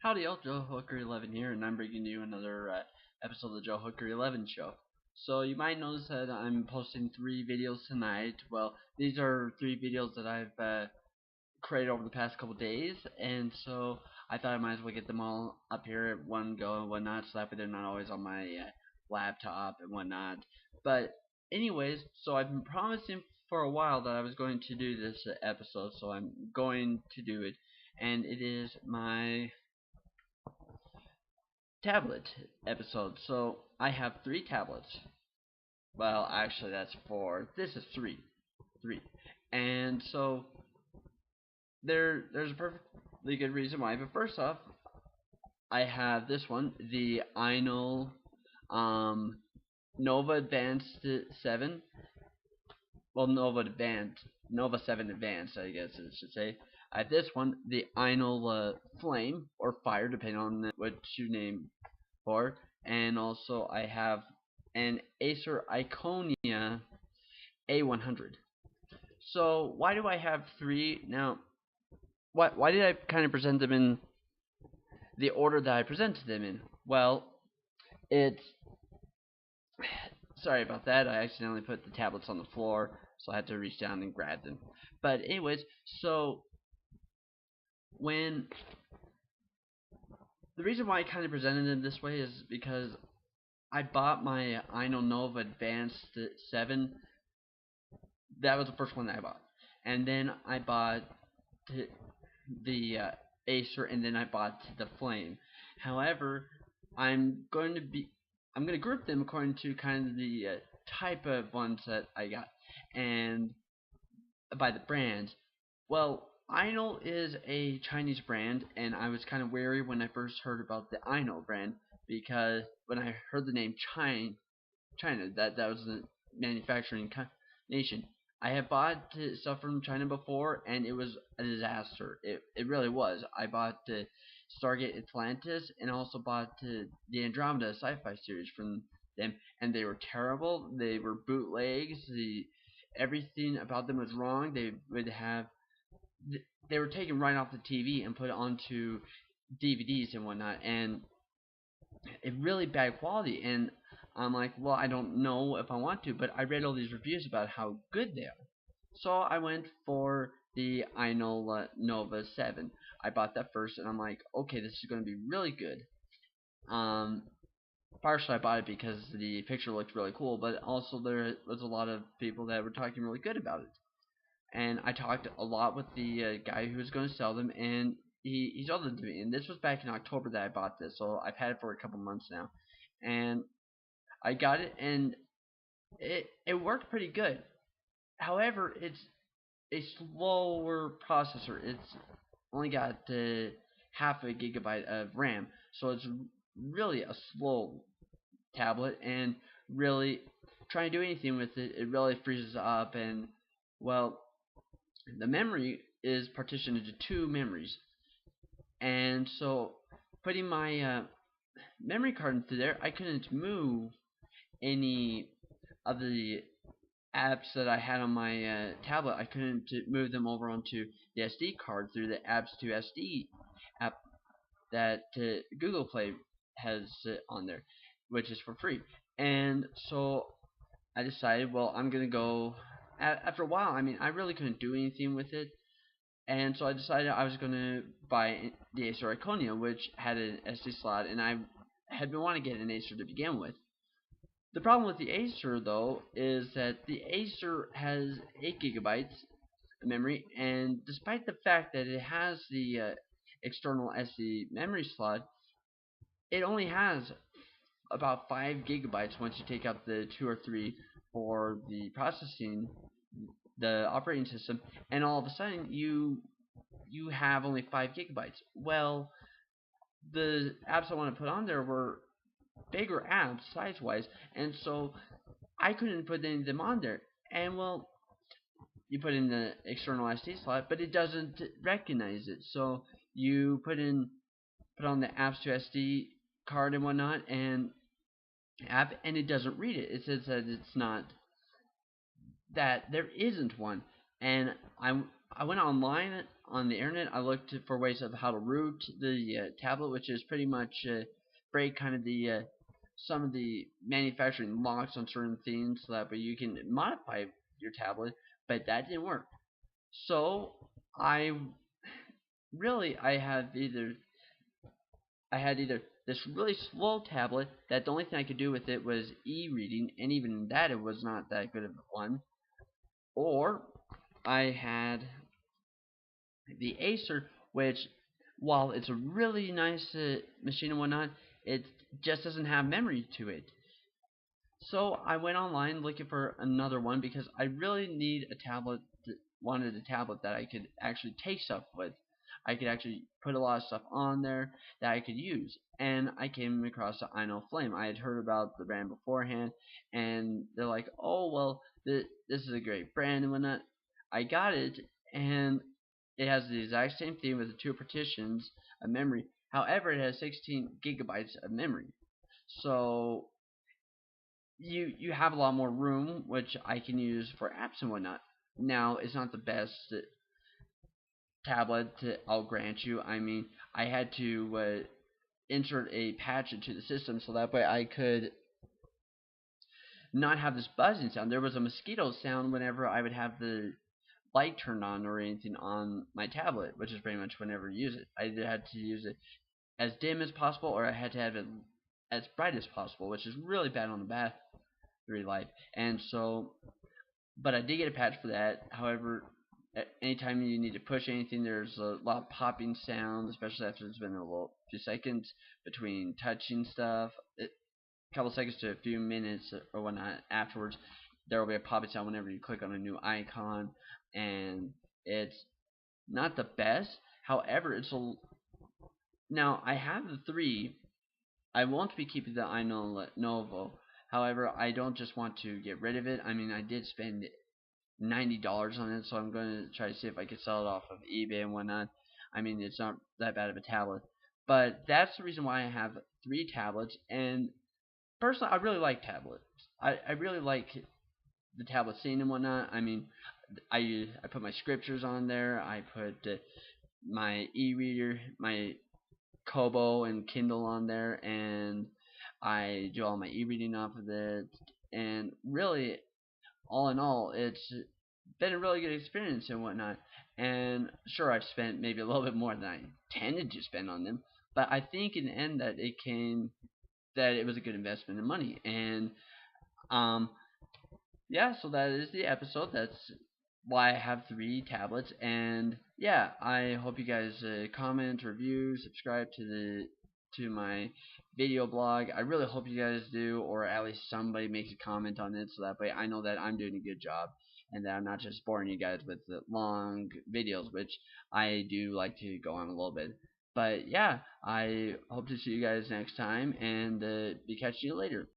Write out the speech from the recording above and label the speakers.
Speaker 1: Howdy, all, Joe Hooker 11 here, and I'm bringing you another episode of the Joe Hooker 11 show. So you might notice that I'm posting 3 videos tonight. Well, these are 3 videos that I've created over the past couple days, and so I thought I might as well get them all up here at one go and whatnot, so that way they're not always on my laptop and whatnot. But anyways, so I've been promising for a while that I was going to do this episode, so I'm going to do it, and it is my tablet episode. So I have 3 tablets. Well, actually, that's 4. This is 3. And so there's a perfectly good reason why. But first off, I have this one, the Einol Nova Advanced 7. Well, Nova 7 Advanced, I guess it should say. I have this one, the Einol Flame or Fire, depending on what you name for. And also I have an Acer Iconia A100. So why do I have 3 now? Why did I kind of present them in the order that I presented them in? Well, it's sorry about that. I accidentally put the tablets on the floor, so I had to reach down and grab them. But anyways, so when the reason why I kind of presented them this way is because I bought my Einol Nova Advanced 7. That was the first one that I bought. And then I bought the Acer, and then I bought the Flame. However, I'm going to group them according to kind of the type of ones that I got, and by the brands. Well, Einol is a Chinese brand, and I was kind of wary when I first heard about the Einol brand, because when I heard the name China, that was the manufacturing nation. I have bought stuff from China before, and it was a disaster. It really was. I bought Stargate Atlantis, and also bought the Andromeda sci-fi series from them, and they were terrible. They were bootlegs. Everything about them was wrong. They were taken right off the TV and put onto DVDs and whatnot, and it really bad quality. And I'm like, well, I don't know if I want to, but I read all these reviews about how good they are. So I went for the Einol Nova 7. I bought that first, and I'm like, okay, this is going to be really good. Partially I bought it because the picture looked really cool, but also there was a lot of people that were talking really good about it. And I talked a lot with the guy who was going to sell them, and he sold them to me. And this was back in October that I bought this, so I've had it for a couple months now. And I got it, and it worked pretty good. However, it's a slower processor. It's only got half a gigabyte of RAM, so it's really a slow tablet, and really trying to do anything with it, it really freezes up. And well, the memory is partitioned into 2 memories, and so putting my memory card into there, I couldn't move any of the apps that I had on my tablet. I couldn't move them over onto the SD card through the Apps to SD app that Google Play has on there, which is for free. And so I decided, well, I'm gonna go. After a while, I mean, I really couldn't do anything with it, and so I decided I was gonna buy the Acer Iconia, which had an SD slot, and I had been wanting to get an Acer to begin with. The problem with the Acer, though, is that the Acer has 8 gigabytes of memory, and despite the fact that it has the external SD memory slot, it only has about 5 gigabytes once you take out the 2 or 3 for the processing, the operating system, and all of a sudden you have only 5 gigabytes. Well, the apps I want to put on there were bigger apps size-wise, and so I couldn't put any of them on there. And well, you put in the external SD slot, but it doesn't recognize it. So you put on the apps to SD card and whatnot, and it doesn't read it. It says that it's not, that there isn't one. And I went online on the internet. I looked for ways of how to root the tablet, which is pretty much break kind of the some of the manufacturing locks on certain things, so that way you can modify your tablet. But that didn't work. So I I have either I had either this really slow tablet that the only thing I could do with it was e-reading, and even that it was not that good of one, or I had the Acer, which while it's a really nice machine and whatnot, it just doesn't have memory to it. So I went online looking for another one because I really wanted a tablet that I could actually take stuff with. I could actually put a lot of stuff on there that I could use. And I came across the iNoFlame. I had heard about the brand beforehand, and they're like, oh, well, this is a great brand and whatnot. I got it, and it has the exact same thing with the two partitions of memory. However, it has 16 gigabytes of memory. So you have a lot more room, which I can use for apps and whatnot. Now, it's not the best tablet, I'll grant you. I mean, I had to insert a patch into the system so that way I could not have this buzzing sound. There was a mosquito sound whenever I would have the light turned on or anything on my tablet, which is pretty much whenever you use it. I either had to use it as dim as possible, or I had to have it as bright as possible, which is really bad on the battery life. And so, but I did get a patch for that. However, anytime you need to push anything, there's a lot of popping sounds, especially after it's been a few seconds between touching stuff. A couple seconds to a few minutes or whatnot afterwards, there will be a popping sound whenever you click on a new icon, and it's not the best. However, now I have the 3. I won't be keeping the iNovo. However, I don't just want to get rid of it. I mean, I did spend $90 on it, so I'm going to try to see if I can sell it off of eBay and whatnot. I mean, it's not that bad of a tablet. But that's the reason why I have 3 tablets, and personally, I really like tablets. I really like the tablet scene and whatnot. I mean, I put my scriptures on there. I put my e-reader, my Kobo and Kindle on there, and I do all my e-reading off of it. And really, all in all, it's been a really good experience and whatnot. And sure, I've spent maybe a little bit more than I intended to spend on them, but I think in the end that it was a good investment in money. And yeah, so that is the episode. That's why I have 3 tablets. And yeah, I hope you guys comment, review, subscribe to my video blog. I really hope you guys do, or at least somebody makes a comment on it, so that way I know that I'm doing a good job and that I'm not just boring you guys with the long videos, which I do like to go on a little bit. But yeah, I hope to see you guys next time, and be catching you later.